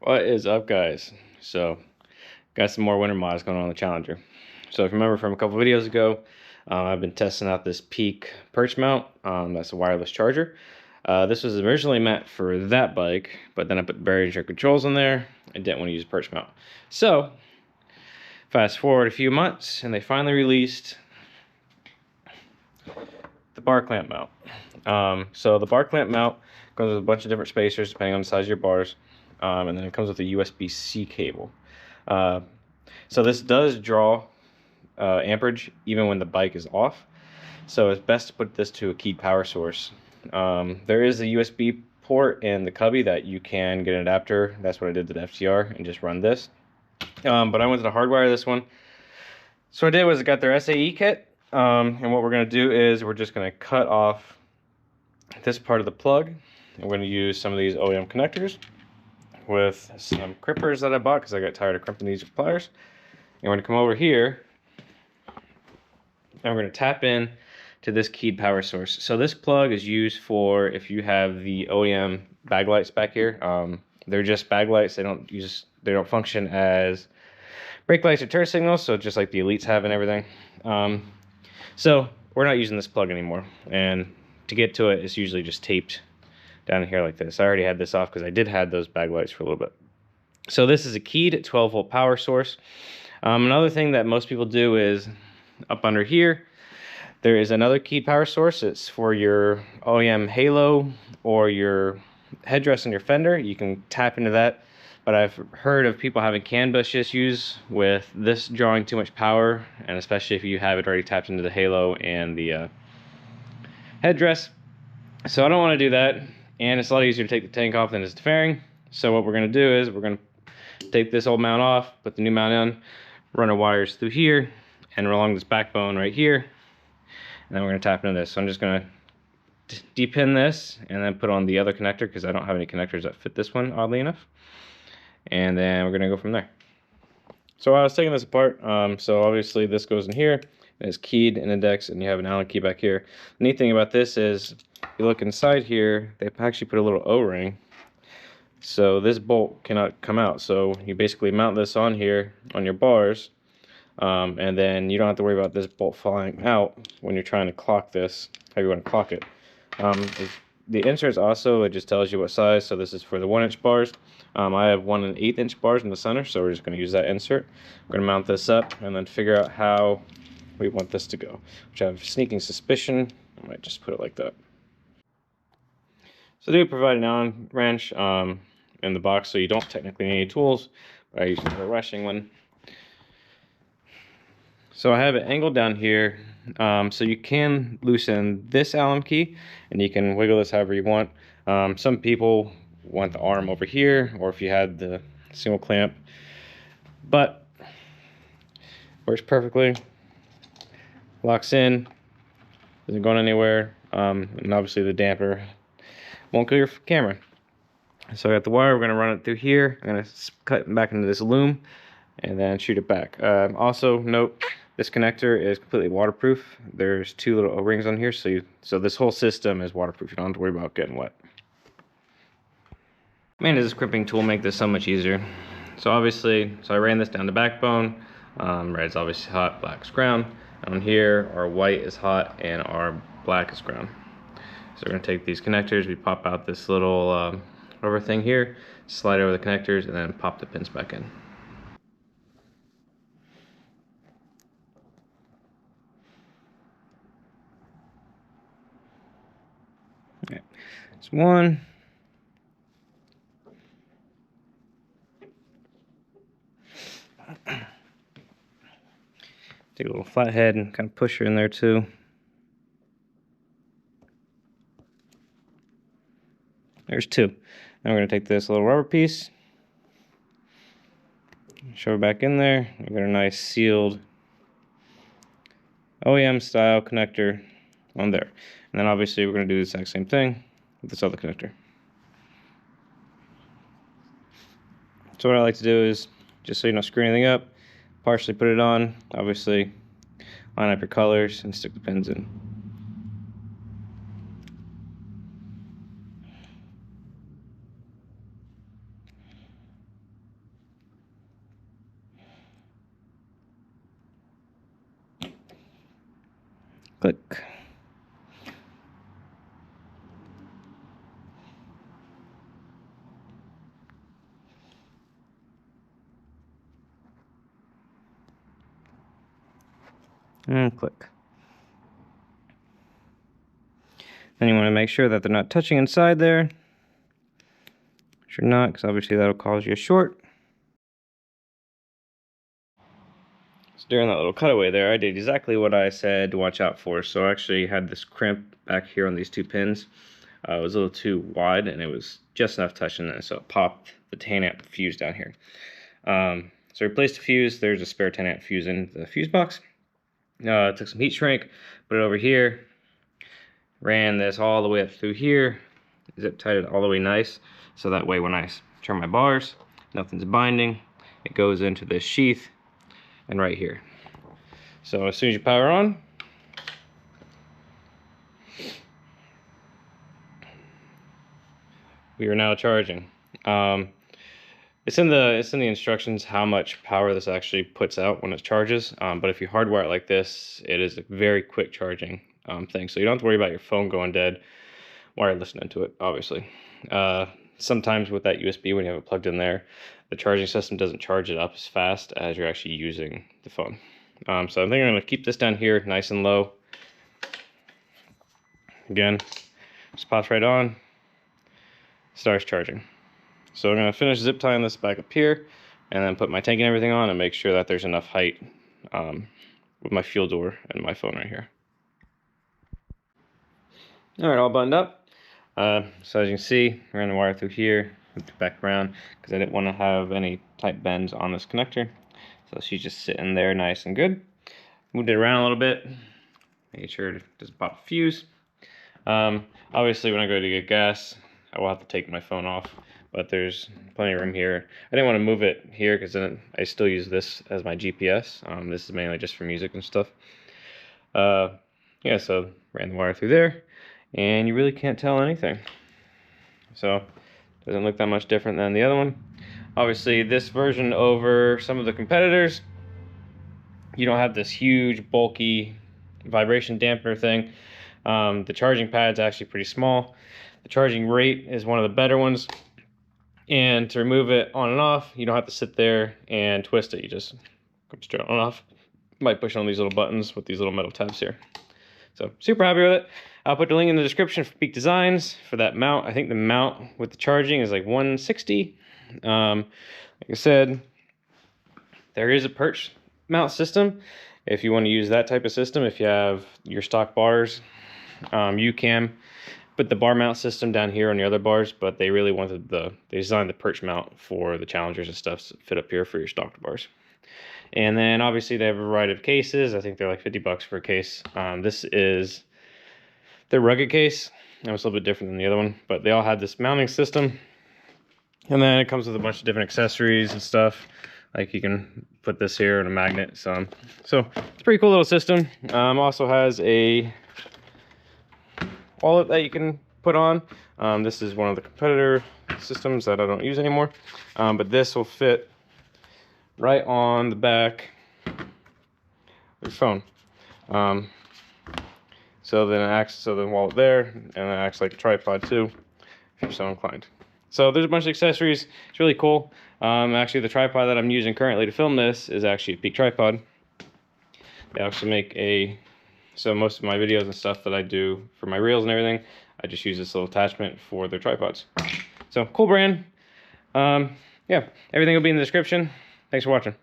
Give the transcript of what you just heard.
What is up, guys? So got some more winter mods going on the Challenger. So if you remember from a couple videos ago, I've been testing out this Peak perch mount. That's a wireless charger. This was originally meant for that bike, but then I put variation controls in there. I didn't want to use a perch mount. So fast forward a few months and they finally released the bar clamp mount. So the bar clamp mount comes with a bunch of different spacers depending on the size of your bars. And then it comes with a USB-C cable. So this does draw amperage even when the bike is off. So it's best to put this to a keyed power source. There is a USB port in the cubby that you can get an adapter. That's what I did to the FTR and just run this. But I wanted to hardwire this one. So what I did was I got their SAE kit. And what we're going to do is we're just going to cut off this part of the plug. And we're going to use some of these OEM connectors with some crimpers that I bought because I got tired of crimping these with pliers. And we're going to come over here and we're going to tap in to this keyed power source. So this plug is used for if you have the OEM bag lights back here. They're just bag lights. They don't function as brake lights or turn signals, so just like the Elites have and everything. So we're not using this plug anymore, and to get to it, it's usually just taped down here like this. I already had this off because I did have those bag lights for a little bit. So this is a keyed 12-volt power source. Another thing that most people do is up under here, there is another keyed power source. It's for your OEM halo or your headrest on your fender. You can tap into that. But I've heard of people having CAN bus issues with this drawing too much power, and especially if you have it already tapped into the halo and the headrest. So I don't want to do that, and it's a lot easier to take the tank off than it is the fairing. So what we're going to do is we're going to take this old mount off, put the new mount in, run our wires through here and along this backbone right here, and then we're going to tap into this. So I'm just going to depin this and then put on the other connector because I don't have any connectors that fit this one, oddly enough. And then we're going to go from there. So I was taking this apart. So obviously this goes in here. It's keyed in index, and you have an Allen key back here. The neat thing about this is, if you look inside here, they actually put a little O-ring. So this bolt cannot come out. So you basically mount this on here on your bars, and then you don't have to worry about this bolt falling out when you're trying to clock this, how you want to clock it. The inserts also, it just tells you what size. So this is for the 1-inch bars. I have 1 1/8-inch bars in the center, so we're just going to use that insert. We're going to mount this up and then figure out how we want this to go, which I have a sneaking suspicion I might just put it like that. So they do provide an Allen wrench in the box, so you don't technically need any tools, but I use a rushing one. So I have it angled down here, so you can loosen this Allen key and you can wiggle this however you want. Some people want the arm over here, or if you had the single clamp, but works perfectly, locks in, isn't going anywhere, and obviously the damper won't kill your camera. So I got the wire, we're going to run it through here. I'm going to cut it back into this loom and then shoot it back. Also note, this connector is completely waterproof. There's 2 little O-rings on here, so this whole system is waterproof. You don't have to worry about getting wet. Man, does this crimping tool make this so much easier. So obviously, I ran this down the backbone. Red's obviously hot, black's ground. On here, our white is hot and our black is ground. So we're gonna take these connectors, we pop out this little rubber thing here, slide over the connectors, and then pop the pins back in. Okay, it's one. Take a little flathead and kind of push her in there too. There's 2. Now we're going to take this little rubber piece, shove it back in there. We've got a nice sealed OEM style connector on there. And then obviously we're going to do the exact same thing with this other connector. So what I like to do is, just so you don't screw anything up, partially put it on, obviously line up your colors and stick the pins in. Click. And click. Then you want to make sure that they're not touching inside there. Should not, because obviously that'll cause you a short. So during that little cutaway there, I did exactly what I said to watch out for. So I actually had this crimp back here on these two pins. It was a little too wide, and it was just enough touching it, so it popped the 10 amp fuse down here. So I replaced the fuse. There's a spare 10 amp fuse in the fuse box. Took some heat shrink, put it over here, ran this all the way up through here, zip tied it all the way nice, so that way when I turn my bars, nothing's binding. It goes into this sheath and right here. So as soon as you power on, we are now charging. It's in the instructions how much power this actually puts out when it charges. But if you hardwire it like this, it is a very quick charging thing. So you don't have to worry about your phone going dead while you're listening to it, obviously. Sometimes with that USB, when you have it plugged in there, the charging system doesn't charge it up as fast as you're actually using the phone. So I think I'm going to keep this down here nice and low. Again, just pops right on, starts charging. So I'm going to finish zip tying this back up here, and then put my tank and everything on and make sure that there's enough height with my fuel door and my phone right here. Alright, all buttoned up. So as you can see, ran the wire through here, looped it back around, because I didn't want to have any tight bends on this connector. So she's just sitting there nice and good. Moved it around a little bit, made sure it doesn't pop the fuse. Obviously when I go to get gas, I will have to take my phone off, but there's plenty of room here. I didn't want to move it here because then I still use this as my GPS. This is mainly just for music and stuff. Yeah, so ran the wire through there, and you really can't tell anything. So doesn't look that much different than the other one. Obviously this version over some of the competitors, you don't have this huge bulky vibration dampener thing. The charging pad's actually pretty small. The charging rate is one of the better ones, and to remove it on and off, you don't have to sit there and twist it. You just come straight on and off by pushing on these little buttons with these little metal tabs here. So super happy with it. I'll put the link in the description for Peak Designs for that mount. I think the mount with the charging is like $160. Like I said, there is a perch mount system if you want to use that type of system. If you have your stock bars, you can put the bar mount system down here on the other bars, but they really wanted they designed the perch mount for the Challengers and stuff to fit up here for your stock bars. And then obviously they have a variety of cases. I think they're like $50 for a case. This is their rugged case. It was a little bit different than the other one, but they all had this mounting system. And then it comes with a bunch of different accessories and stuff. Like you can put this here and a magnet. So it's a pretty cool little system. Also has a wallet that you can put on. This is one of the competitor systems that I don't use anymore. But this will fit right on the back of your phone. So then it acts, so the wallet there, and it acts like a tripod too, if you're so inclined. So there's a bunch of accessories. It's really cool. Actually, the tripod that I'm using currently to film this is actually a Peak tripod. They actually make so most of my videos and stuff that I do for my reels and everything, I just use this little attachment for their tripods. So cool brand. Yeah, everything will be in the description. Thanks for watching.